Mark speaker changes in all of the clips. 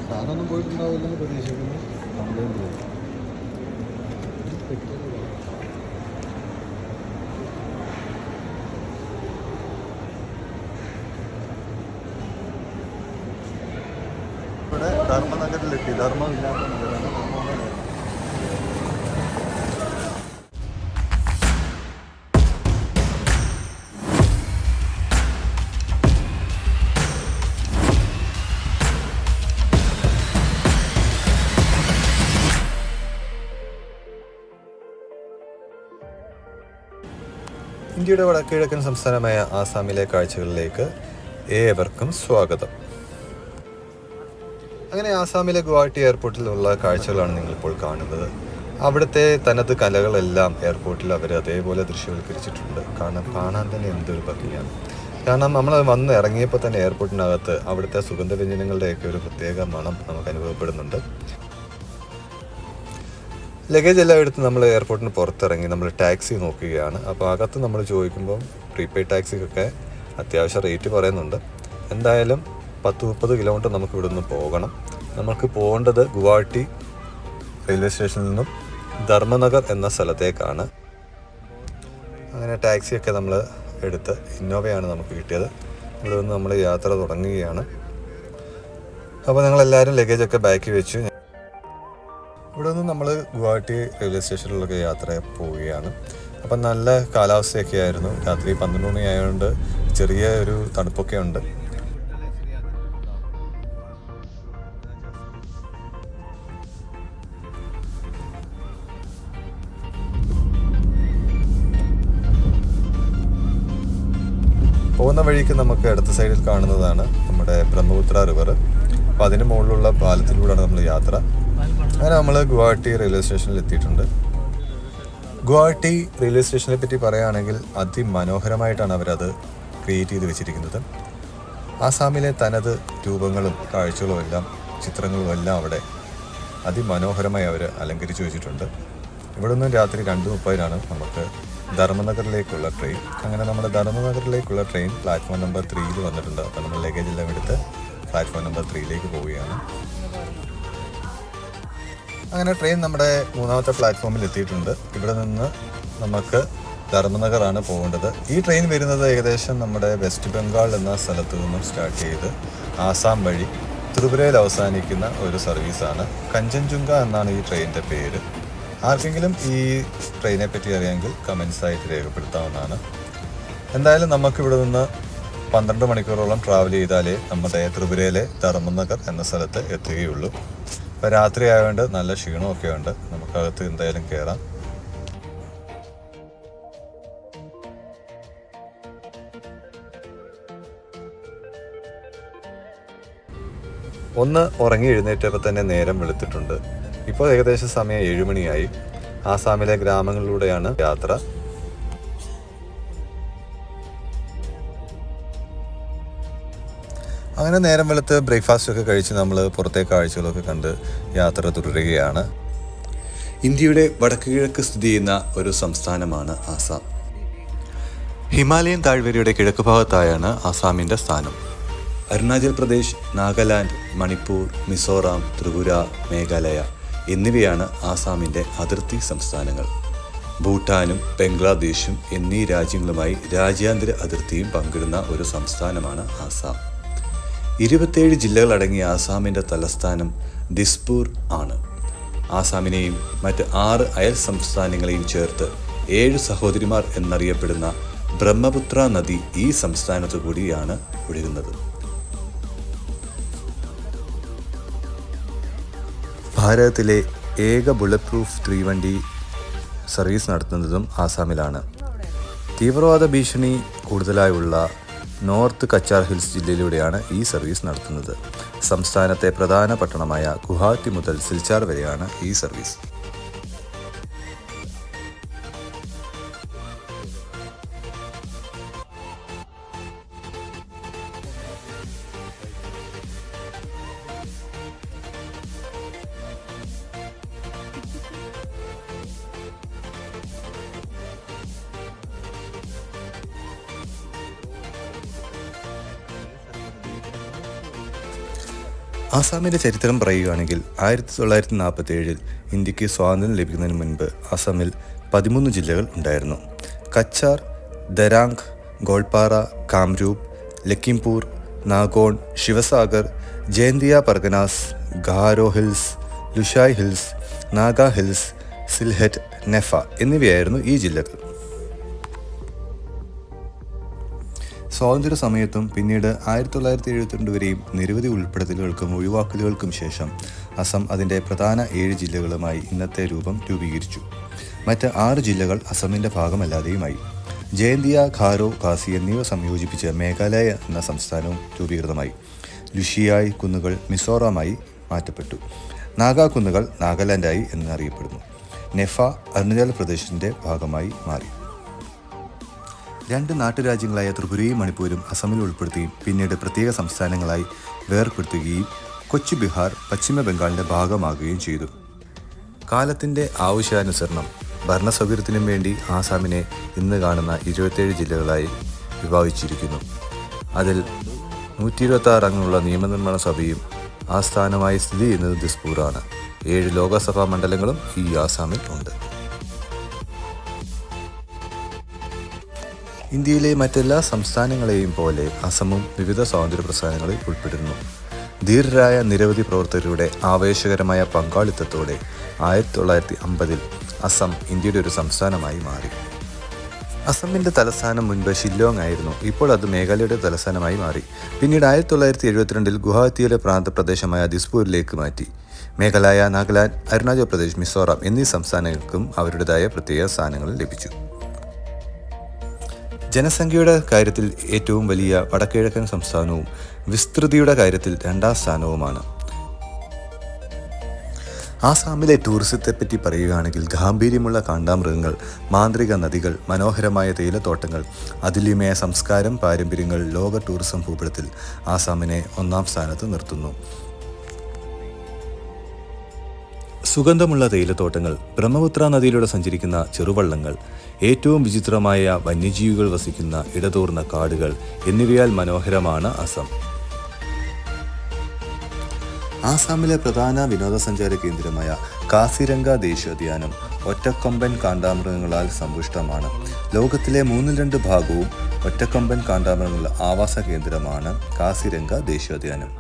Speaker 1: താനൊന്നും പോയിട്ടുണ്ടാവില്ലെന്ന് പ്രതീക്ഷിക്കുന്നു. കംപ്ലൈൻറ്റ് പോയി. ഇവിടെ ധർമ്മനഗറിലെത്തി. ധർമ്മമില്ലാത്ത നഗരമാണ് ധർമ്മനഗരം. ഇന്ത്യയുടെ വടക്കുകിഴക്കൻ സംസ്ഥാനമായ ആസാമിലെ കാഴ്ചകളിലേക്ക് ഏവർക്കും സ്വാഗതം. അങ്ങനെ ആസാമിലെ ഗുവാഹട്ടി എയർപോർട്ടിലുള്ള കാഴ്ചകളാണ് നിങ്ങളിപ്പോൾ കാണുന്നത്. അവിടുത്തെ തനത് കലകളെല്ലാം എയർപോർട്ടിൽ അവർ അതേപോലെ ദൃശ്യവൽക്കരിച്ചിട്ടുണ്ട്. കാണാൻ തന്നെ എന്തൊരു ഭംഗിയാണ്. കാരണം നമ്മൾ വന്ന് ഇറങ്ങിയപ്പോൾ തന്നെ എയർപോർട്ടിനകത്ത് അവിടുത്തെ സുഗന്ധവ്യഞ്ജനങ്ങളുടെയൊക്കെ ഒരു പ്രത്യേക മണം നമുക്ക് അനുഭവപ്പെടുന്നുണ്ട്. ലഗേജ് എല്ലാം എടുത്ത് നമ്മൾ എയർപോർട്ടിന് പുറത്തിറങ്ങി നമ്മൾ ടാക്സി നോക്കുകയാണ്. അപ്പോൾ അകത്ത് നമ്മൾ ചോദിക്കുമ്പോൾ പ്രീപെയ്ഡ് ടാക്സിക്കൊക്കെ അത്യാവശ്യം റേറ്റ് പറയുന്നുണ്ട്. എന്തായാലും 10-30 കിലോമീറ്റർ നമുക്ക് ഇവിടെ നിന്ന് പോകണം. നമുക്ക് പോകേണ്ടത് ഗുവാഹട്ടി റെയിൽവേ സ്റ്റേഷനിൽ നിന്നും ധർമ്മനഗർ എന്ന സ്ഥലത്തേക്കാണ്. അങ്ങനെ ടാക്സിയൊക്കെ നമ്മൾ എടുത്ത് ഇന്നോവയാണ് നമുക്ക് കിട്ടിയത്. ഇവിടെ നിന്ന് നമ്മൾ യാത്ര തുടങ്ങുകയാണ്. അപ്പോൾ ഞങ്ങളെല്ലാവരും ലഗേജൊക്കെ ബാക്കി വെച്ചു. ഇവിടെ നിന്ന് നമ്മൾ ഗുവാഹട്ടി റെയിൽവേ സ്റ്റേഷനിലൊക്കെ യാത്ര പോവുകയാണ്. അപ്പം നല്ല കാലാവസ്ഥയൊക്കെ ആയിരുന്നു. രാത്രി 12 മണി ആയതുകൊണ്ട് ചെറിയ ഒരു തണുപ്പൊക്കെ ഉണ്ട്. പോകുന്ന വഴിക്ക് നമുക്ക് അടുത്ത സൈഡിൽ കാണുന്നതാണ് നമ്മുടെ ബ്രഹ്മപുത്ര റിവർ. അപ്പോൾ അതിന് മുകളിലുള്ള പാലത്തിലൂടെയാണ് നമ്മൾ യാത്ര. അങ്ങനെ നമ്മൾ ഗുവാഹട്ടി റെയിൽവേ സ്റ്റേഷനിൽ എത്തിയിട്ടുണ്ട്. ഗുവാഹട്ടി റെയിൽവേ സ്റ്റേഷനെ പറ്റി പറയുകയാണെങ്കിൽ അതിമനോഹരമായിട്ടാണ് അവരത് ക്രിയേറ്റ് ചെയ്ത് വെച്ചിരിക്കുന്നത്. ആസാമിലെ തനത് രൂപങ്ങളും കാഴ്ചകളും എല്ലാം ചിത്രങ്ങളും എല്ലാം അവിടെ അതിമനോഹരമായി അവർ അലങ്കരിച്ച് വെച്ചിട്ടുണ്ട്. ഇവിടെ നിന്നും രാത്രി 2:30 നമുക്ക് ധർമ്മനഗറിലേക്കുള്ള ട്രെയിൻ. അങ്ങനെ നമ്മുടെ ധർമ്മനഗറിലേക്കുള്ള ട്രെയിൻ പ്ലാറ്റ്ഫോം നമ്പർ 3 വന്നിട്ടുണ്ട്. അപ്പോൾ നമ്മൾ ലഗേജ് എല്ലാം എടുത്ത് പ്ലാറ്റ്ഫോം നമ്പർ 3 പോവുകയാണ്. അങ്ങനെ ട്രെയിൻ നമ്മുടെ 3ാമത്തെ പ്ലാറ്റ്ഫോമിൽ എത്തിയിട്ടുണ്ട്. ഇവിടെ നിന്ന് നമുക്ക് ധർമ്മനഗറാണ് പോകേണ്ടത്. ഈ ട്രെയിൻ വരുന്നത് ഏകദേശം നമ്മുടെ വെസ്റ്റ് ബംഗാൾ എന്ന സ്ഥലത്ത് നിന്നും സ്റ്റാർട്ട് ചെയ്ത് ആസാം വഴി ത്രിപുരയിൽ അവസാനിക്കുന്ന ഒരു സർവീസാണ്. കഞ്ചൻജുംഗ എന്നാണ് ഈ ട്രെയിനിൻ്റെ പേര്. ആർക്കെങ്കിലും ഈ ട്രെയിനെ പറ്റി അറിയാമെങ്കിൽ കമൻസായിട്ട് രേഖപ്പെടുത്താവുന്നതാണ്. എന്തായാലും നമുക്കിവിടെ നിന്ന് 12 മണിക്കൂറോളം ട്രാവൽ ചെയ്താലേ നമ്മുടെ ത്രിപുരയിലെ ധർമ്മനഗർ എന്ന സ്ഥലത്ത് എത്തുകയുള്ളൂ. ഇപ്പോൾ രാത്രി ആയതുകൊണ്ട് നല്ല ക്ഷീണമൊക്കെ ഉണ്ട്. നമുക്കകത്ത് എന്തായാലും കയറാം. ഒന്ന് ഉറങ്ങി എഴുന്നേറ്റപ്പോൾ തന്നെ നേരം വെളുത്തിട്ടുണ്ട്. ഇപ്പോൾ ഏകദേശം സമയം 7 മണിയായി. ആസാമിലെ ഗ്രാമങ്ങളിലൂടെയാണ് യാത്ര. അങ്ങനെ നേരം വെളുത്ത് ബ്രേക്ക്ഫാസ്റ്റൊക്കെ കഴിച്ച് നമ്മൾ പുറത്തെ കാഴ്ചകളൊക്കെ കണ്ട് യാത്ര തുടരുകയാണ്. ഇന്ത്യയുടെ വടക്ക് കിഴക്ക് സ്ഥിതി ചെയ്യുന്ന ഒരു സംസ്ഥാനമാണ് ആസാം. ഹിമാലയൻ താഴ്വരയുടെ കിഴക്ക് ഭാഗത്തായാണ് ആസാമിൻ്റെ സ്ഥാനം. അരുണാചൽ പ്രദേശ്, നാഗാലാൻഡ്, മണിപ്പൂർ, മിസോറാം, ത്രിപുര, മേഘാലയ എന്നിവയാണ് ആസാമിൻ്റെ അതിർത്തി സംസ്ഥാനങ്ങൾ. ഭൂട്ടാനും ബംഗ്ലാദേശും എന്നീ രാജ്യങ്ങളുമായി രാജ്യാന്തര അതിർത്തിയും പങ്കിടുന്ന ഒരു സംസ്ഥാനമാണ് ആസാം. 27 ജില്ലകളടങ്ങിയ ആസാമിൻ്റെ തലസ്ഥാനം ദിസ്പൂർ ആണ്. ആസാമിനെയും മറ്റ് 6 അയൽ സംസ്ഥാനങ്ങളെയും ചേർത്ത് 7 സഹോദരിമാർ എന്നറിയപ്പെടുന്ന ബ്രഹ്മപുത്ര നദി ഈ സംസ്ഥാനത്തു കൂടിയാണ് ഒഴുകുന്നത്. ഭാരതത്തിലെ ഏക ബുള്ളറ്റ് പ്രൂഫ് തീവണ്ടി സർവീസ് നടത്തുന്നതും ആസാമിലാണ്. തീവ്രവാദ ഭീഷണി കൂടുതലായുള്ള നോർത്ത് കച്ചാർ ഹിൽസ് ജില്ലയിലൂടെയാണ് ഈ സർവീസ് നടത്തുന്നത്. സംസ്ഥാനത്തെ പ്രധാന പട്ടണമായ ഗുവാഹത്തി മുതൽ സിൽച്ചാർ വരെയാണ് ഈ സർവീസ്. ആസാമിൻ്റെ ചരിത്രം പറയുകയാണെങ്കിൽ 1947 ഇന്ത്യക്ക് സ്വാതന്ത്ര്യം ലഭിക്കുന്നതിന് മുൻപ് അസമിൽ 13 ജില്ലകൾ ഉണ്ടായിരുന്നു. കച്ചാർ, ദരാങ്, ഗോൾപാറ, കാംരൂപ്, ലക്കിംപൂർ, നാഗോൺ, ശിവസാഗർ, ജയന്തിയ പർഗനാസ്, ഗാരോ ഹിൽസ്, ലുഷായ് ഹിൽസ്, നാഗ ഹിൽസ്, സിൽഹെറ്റ്, നെഫ എന്നിവയായിരുന്നു ഈ ജില്ലകൾ. സ്വാതന്ത്ര്യ സമയത്തും പിന്നീട് 1972 വരെയും നിരവധി ഉൾപ്പെടുത്തലുകൾക്കും ഒഴിവാക്കലുകൾക്കും ശേഷം അസം അതിൻ്റെ പ്രധാന 7 ജില്ലകളുമായി ഇന്നത്തെ രൂപം രൂപീകരിച്ചു. മറ്റ് 6 ജില്ലകൾ അസമിൻ്റെ ഭാഗമല്ലാതെയുമായി. ജയന്തിയ, ഖാരോ, ഖാസി എന്നിവ സംയോജിപ്പിച്ച് മേഘാലയ എന്ന സംസ്ഥാനവും രൂപീകൃതമായി. ലുഷിയായ് കുന്നുകൾ മിസോറാമായി മാറ്റപ്പെട്ടു. നാഗ കുന്നുകൾ നാഗാലാൻഡായി എന്നറിയപ്പെടുന്നു. നെഫ അരുണാചൽ പ്രദേശിൻ്റെ ഭാഗമായി മാറി. 2 നാട്ടുരാജ്യങ്ങളായ ത്രിപുരയും മണിപ്പൂരും അസമിൽ ഉൾപ്പെടുത്തുകയും പിന്നീട് പ്രത്യേക സംസ്ഥാനങ്ങളായി വേർപ്പെടുത്തുകയും കൊച്ചു ബിഹാർ പശ്ചിമ ബംഗാളിൻ്റെ ഭാഗമാകുകയും ചെയ്തു. കാലത്തിൻ്റെ ആവശ്യാനുസരണം ഭരണസൗകര്യത്തിനും വേണ്ടി ആസാമിനെ ഇന്ന് കാണുന്ന 27 ജില്ലകളായി വിഭാഗിച്ചിരിക്കുന്നു. അതിൽ 126 അംഗങ്ങളുള്ള നിയമനിർമ്മാണ സഭയും ആസ്ഥാനമായി സ്ഥിതി ചെയ്യുന്നത് ദിസ്പൂറാണ്. 7 ലോകസഭാ മണ്ഡലങ്ങളും ഈ ആസാമിൽ ഉണ്ട്. ഇന്ത്യയിലെ മറ്റെല്ലാ സംസ്ഥാനങ്ങളെയും പോലെ അസമും വിവിധ സ്വാതന്ത്ര്യ പ്രസ്ഥാനങ്ങളിൽ ഉൾപ്പെടുന്നു. ധീരരായ നിരവധി പ്രവർത്തകരുടെ ആവേശകരമായ പങ്കാളിത്തത്തോടെ 1950 അസം ഇന്ത്യയുടെ ഒരു സംസ്ഥാനമായി മാറി. അസമിൻ്റെ തലസ്ഥാനം മുൻപ് ഷില്ലോങ് ആയിരുന്നു. ഇപ്പോൾ അത് മേഘാലയയുടെ തലസ്ഥാനമായി മാറി. പിന്നീട് 1972 ഗുവാഹത്തിയിലെ പ്രാന്തപ്രദേശമായ ദിസ്പൂരിലേക്ക് മാറ്റി. മേഘാലയ, നാഗാലാൻഡ്, അരുണാചൽ പ്രദേശ്, മിസോറാം എന്നീ സംസ്ഥാനങ്ങൾക്കും അവരുടേതായ പ്രത്യേക സ്ഥാനങ്ങൾ ലഭിച്ചു. ജനസംഖ്യയുടെ കാര്യത്തിൽ ഏറ്റവും വലിയ വടക്കിഴക്കൻ സംസ്ഥാനവും വിസ്തൃതിയുടെ കാര്യത്തിൽ 2ാം സ്ഥാനവുമാണ്. ആസാമിലെ ടൂറിസത്തെപ്പറ്റി പറയുകയാണെങ്കിൽ ഗാംഭീര്യമുള്ള കാണ്ടാമൃഗങ്ങൾ, മാന്ത്രിക നദികൾ, മനോഹരമായ തേയിലത്തോട്ടങ്ങൾ, അതുല്യമായ സംസ്കാരം, പാരമ്പര്യങ്ങൾ ലോക ടൂറിസം ഭൂപടത്തിൽ ആസാമിനെ 1ാം സ്ഥാനത്ത് നിർത്തുന്നു. സുഗന്ധമുള്ള തേയിലത്തോട്ടങ്ങൾ, ബ്രഹ്മപുത്ര നദിയിലൂടെ സഞ്ചരിക്കുന്ന ചെറുവള്ളങ്ങൾ, ഏറ്റവും വിചിത്രമായ വന്യജീവികൾ വസിക്കുന്ന ഇടതൂർന്ന കാടുകൾ എന്നിവയാൽ മനോഹരമാണ് അസം. ആസാമിലെ പ്രധാന വിനോദസഞ്ചാര കേന്ദ്രമായ കാസിരംഗ ദേശീയോദ്യാനം ഒറ്റക്കൊമ്പൻ കാണ്ടാമൃഗങ്ങളാൽ സമ്പുഷ്ടമാണ്. ലോകത്തിലെ 2 ഭാഗവും ഒറ്റക്കൊമ്പൻ കാണ്ടാമൃഗങ്ങളുടെ ആവാസ കേന്ദ്രമാണ് കാസിരംഗ ദേശീയോദ്യാനം.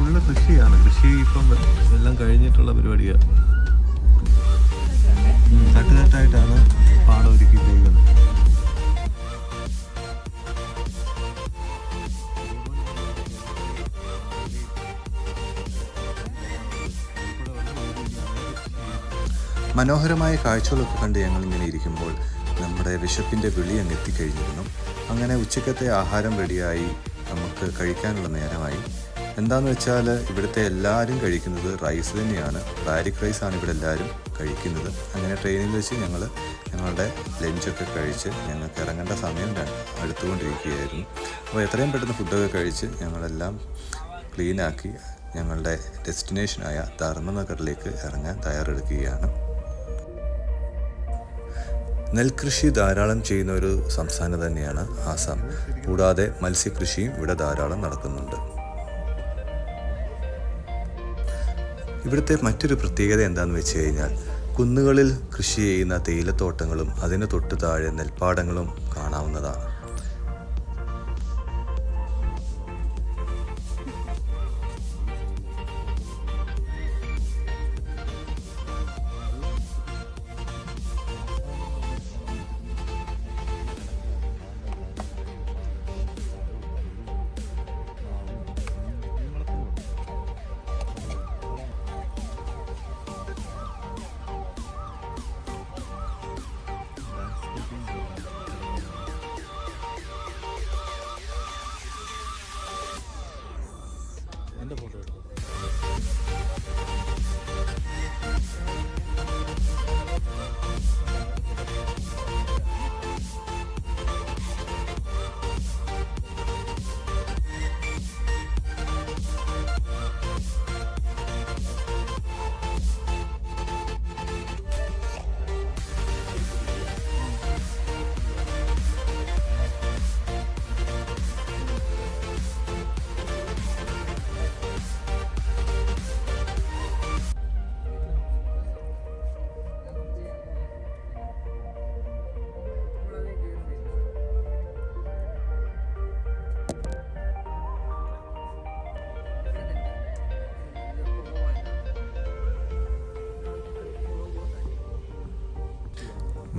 Speaker 1: ഫുള്ള് കൃഷിയാണ്. കൃഷി ഇപ്പം എല്ലാം കഴിഞ്ഞിട്ടുള്ള പരിപാടിയാണ്. തട്ടുതട്ടായിട്ടാണ് പാടം ഒരുക്കിയിരിക്കുന്നത്. മനോഹരമായ കാഴ്ചകളൊക്കെ കണ്ട് ഞങ്ങളിങ്ങനെ ഇരിക്കുമ്പോൾ നമ്മുടെ വിശപ്പിൻ്റെ വിളി അങ്ങ് എത്തിക്കഴിഞ്ഞിരുന്നു. അങ്ങനെ ഉച്ചക്കത്തെ ആഹാരം റെഡിയായി നമുക്ക് കഴിക്കാനുള്ള നേരമായി. എന്താണെന്ന് വെച്ചാൽ ഇവിടുത്തെ എല്ലാവരും കഴിക്കുന്നത് റൈസ് തന്നെയാണ്. ബാരിക് റൈസാണ് ഇവിടെ എല്ലാവരും കഴിക്കുന്നത്. അങ്ങനെ ട്രെയിനിൽ വെച്ച് ഞങ്ങളുടെ ലഞ്ചൊക്കെ കഴിച്ച് ഞങ്ങൾക്ക് ഇറങ്ങേണ്ട സമയം അടുത്തുകൊണ്ടിരിക്കുകയായിരുന്നു. അപ്പോൾ എത്രയും പെട്ടെന്ന് ഫുഡൊക്കെ കഴിച്ച് ഞങ്ങളെല്ലാം ക്ലീനാക്കി ഞങ്ങളുടെ ഡെസ്റ്റിനേഷനായ ധർമ്മനഗറിലേക്ക് ഇറങ്ങാൻ തയ്യാറെടുക്കുകയാണ്. നെൽകൃഷി ധാരാളം ചെയ്യുന്ന ഒരു സംസ്ഥാനം തന്നെയാണ് ആസാം. കൂടാതെ മത്സ്യകൃഷിയും ഇവിടെ ധാരാളം നടക്കുന്നുണ്ട്. ഇവിടുത്തെ മറ്റൊരു പ്രത്യേകത എന്താണെന്ന് വെച്ച് കഴിഞ്ഞാൽ കുന്നുകളിൽ കൃഷി ചെയ്യുന്ന തേയിലത്തോട്ടങ്ങളും അതിന് തൊട്ടു താഴെ നെൽപ്പാടങ്ങളും കാണാവുന്നതാണ്.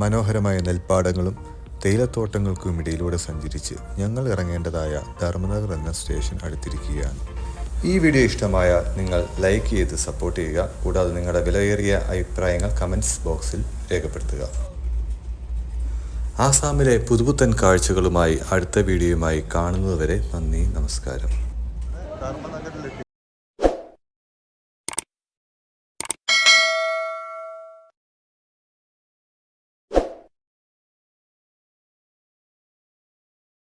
Speaker 1: മനോഹരമായ നെൽപ്പാടങ്ങളും തേയിലത്തോട്ടങ്ങൾക്കും ഇടയിലൂടെ സഞ്ചരിച്ച് ഞങ്ങൾ ഇറങ്ങേണ്ടതായ ധർമ്മനഗർ എന്ന സ്റ്റേഷൻ അടുത്തിരിക്കുകയാണ്. ഈ വീഡിയോ ഇഷ്ടമായാൽ നിങ്ങൾ ലൈക്ക് ചെയ്ത് സപ്പോർട്ട് ചെയ്യുക. കൂടാതെ നിങ്ങളുടെ വിലയേറിയ അഭിപ്രായങ്ങൾ കമൻറ്റ്സ് ബോക്സിൽ രേഖപ്പെടുത്തുക. ആസാമിലെ പുതുപുത്തൻ കാഴ്ചകളുമായി അടുത്ത വീഡിയോയുമായി കാണുന്നതുവരെ നന്ദി, നമസ്കാരം.